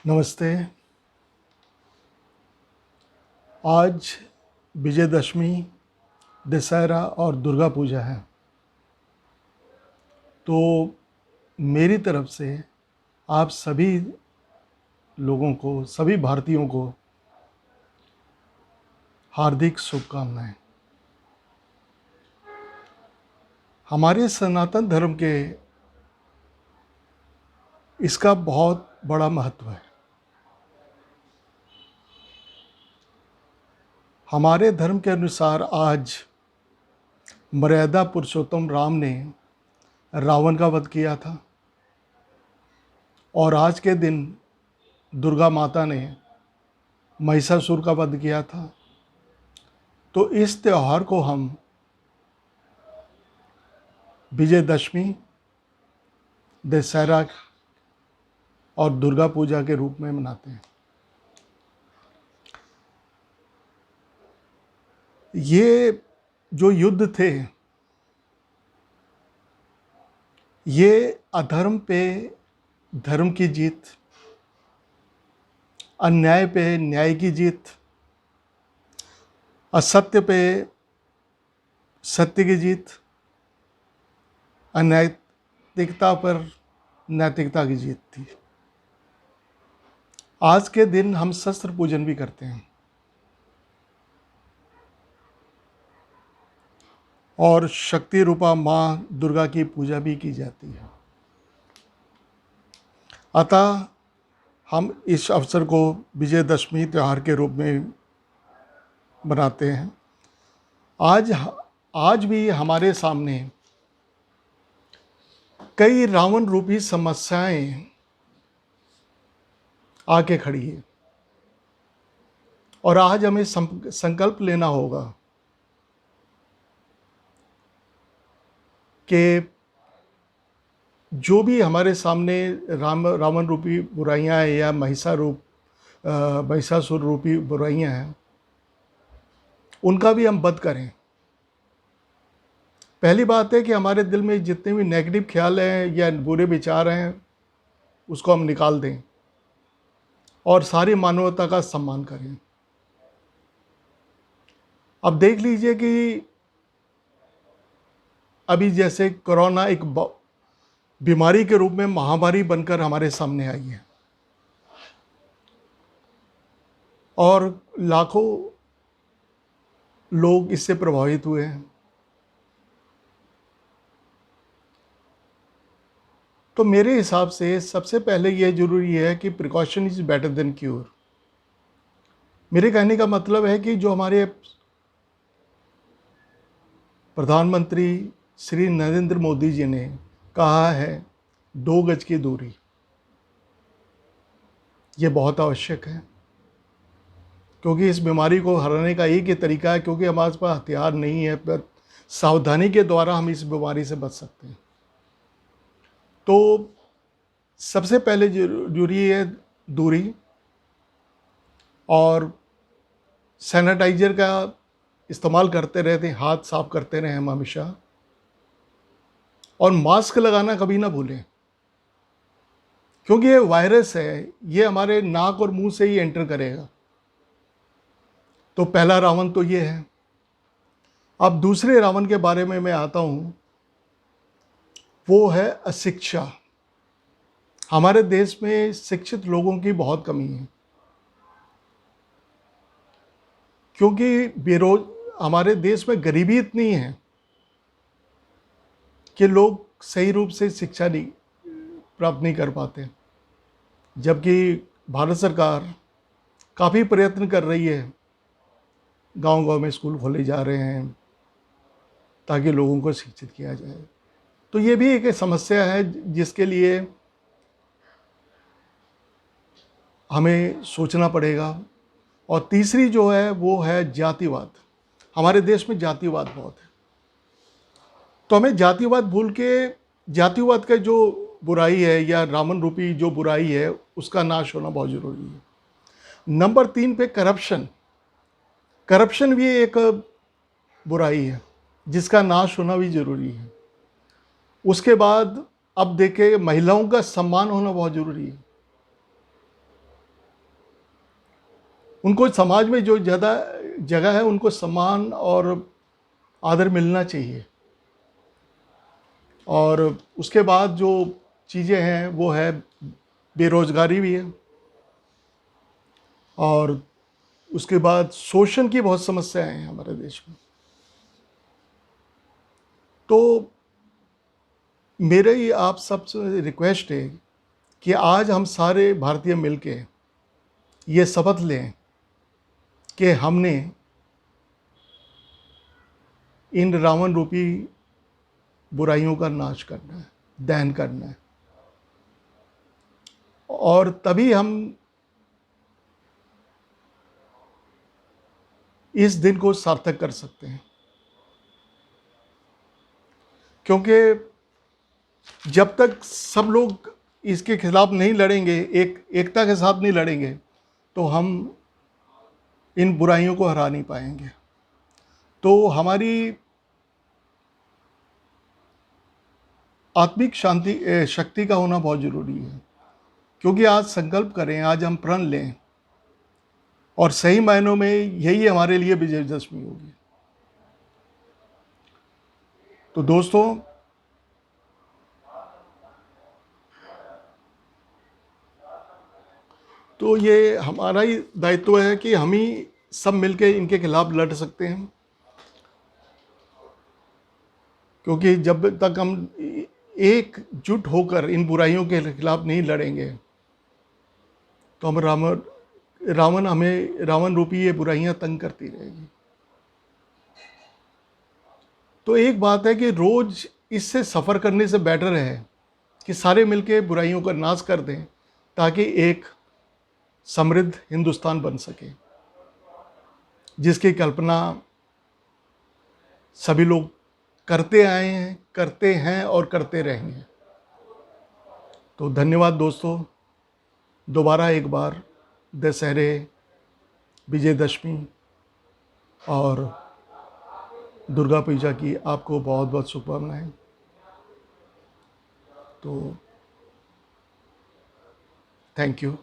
नमस्ते। आज विजयदशमी, दशहरा और दुर्गा पूजा है। तो मेरी तरफ से आप सभी लोगों को, सभी भारतीयों को हार्दिक शुभकामनाएं। हमारे सनातन धर्म के इसका बहुत बड़ा महत्व है। हमारे धर्म के अनुसार आज मर्यादा पुरुषोत्तम राम ने रावण का वध किया था और आज के दिन दुर्गा माता ने महिषासुर का वध किया था। तो इस त्यौहार को हम विजयदशमी, दशहरा और दुर्गा पूजा के रूप में मनाते हैं। ये जो युद्ध थे, ये अधर्म पे धर्म की जीत, अन्याय पे न्याय की जीत, असत्य पे सत्य की जीत, अनैतिकता पर नैतिकता की जीत थी। आज के दिन हम शस्त्र पूजन भी करते हैं और शक्ति रूपा माँ दुर्गा की पूजा भी की जाती है। अतः हम इस अवसर को विजयदशमी त्यौहार के रूप में मनाते हैं। आज भी हमारे सामने कई रावण रूपी समस्याएं आके खड़ी है और आज हमें संकल्प लेना होगा कि जो भी हमारे सामने रावण रूपी बुराइयां हैं या महिषासुर रूपी बुराइयां हैं, उनका भी हम वध करें। पहली बात है कि हमारे दिल में जितने भी नेगेटिव ख्याल हैं या बुरे विचार हैं, उसको हम निकाल दें और सारी मानवता का सम्मान करें। अब देख लीजिए कि अभी जैसे कोरोना एक बीमारी के रूप में महामारी बनकर हमारे सामने आई है और लाखों लोग इससे प्रभावित हुए हैं। तो मेरे हिसाब से सबसे पहले यह जरूरी है कि precaution is better than cure. मेरे कहने का मतलब है कि जो हमारे प्रधानमंत्री श्री नरेंद्र मोदी जी ने कहा है 2 गज की दूरी, ये बहुत आवश्यक है, क्योंकि इस बीमारी को हराने का एक ही तरीका है, क्योंकि हमारे पास हथियार नहीं है, पर सावधानी के द्वारा हम इस बीमारी से बच सकते हैं। तो सबसे पहले जरूरी है दूरी और सैनिटाइजर का इस्तेमाल करते रहते हैं, हाथ साफ करते रहें हम हमेशा, और मास्क लगाना कभी ना भूलें, क्योंकि ये वायरस है, ये हमारे नाक और मुंह से ही एंटर करेगा। तो पहला रावण तो ये है। अब दूसरे रावण के बारे में मैं आता हूं, वो है अशिक्षा। हमारे देश में शिक्षित लोगों की बहुत कमी है, क्योंकि हमारे देश में गरीबी इतनी है कि लोग सही रूप से शिक्षा प्राप्त नहीं कर पाते, जबकि भारत सरकार काफ़ी प्रयत्न कर रही है, गांव-गांव में स्कूल खोले जा रहे हैं ताकि लोगों को शिक्षित किया जाए। तो ये भी एक समस्या है जिसके लिए हमें सोचना पड़ेगा। और तीसरी जो है वो है जातिवाद। हमारे देश में जातिवाद बहुत है, तो हमें जातिवाद भूल के जातिवाद का जो बुराई है या रावण रूपी जो बुराई है, उसका नाश होना बहुत ज़रूरी है। नंबर 3 पे करप्शन भी एक बुराई है जिसका नाश होना भी ज़रूरी है। उसके बाद अब देखें, महिलाओं का सम्मान होना बहुत ज़रूरी है। उनको समाज में जो ज़्यादा जगह है उनको सम्मान और आदर मिलना चाहिए। और उसके बाद जो चीज़ें हैं वो है बेरोज़गारी भी है, और उसके बाद शोषण की बहुत समस्याएं हैं हमारे देश में। तो मेरी आप सबसे रिक्वेस्ट है कि आज हम सारे भारतीय मिलके ये शपथ लें कि हमने इन रावण रूपी बुराइयों का नाश करना है, दहन करना है, और तभी हम इस दिन को सार्थक कर सकते हैं। क्योंकि जब तक सब लोग इसके खिलाफ नहीं लड़ेंगे, एकता के साथ नहीं लड़ेंगे, तो हम इन बुराइयों को हरा नहीं पाएंगे। तो हमारी आत्मिक शक्ति का होना बहुत ज़रूरी है। क्योंकि आज संकल्प करें, आज हम प्रण लें, और सही मायनों में यही हमारे लिए विजयदशमी होगी। तो दोस्तों, तो ये हमारा ही दायित्व है कि हम ही सब मिलके इनके खिलाफ लड़ सकते हैं। क्योंकि जब तक हम एकजुट होकर इन बुराइयों के खिलाफ नहीं लड़ेंगे, तो हम रावण रूपी ये बुराइयां तंग करती रहेगी। तो एक बात है कि रोज इससे सफ़र करने से बेटर है कि सारे मिलके बुराइयों का नाश कर दें, ताकि एक समृद्ध हिंदुस्तान बन सके, जिसकी कल्पना सभी लोग करते आए हैं, करते हैं और करते रहेंगे। तो धन्यवाद दोस्तों। दोबारा एक बार दशहरे, विजयदशमी और दुर्गा पूजा की आपको बहुत बहुत शुभकामनाएं। तो थैंक यू।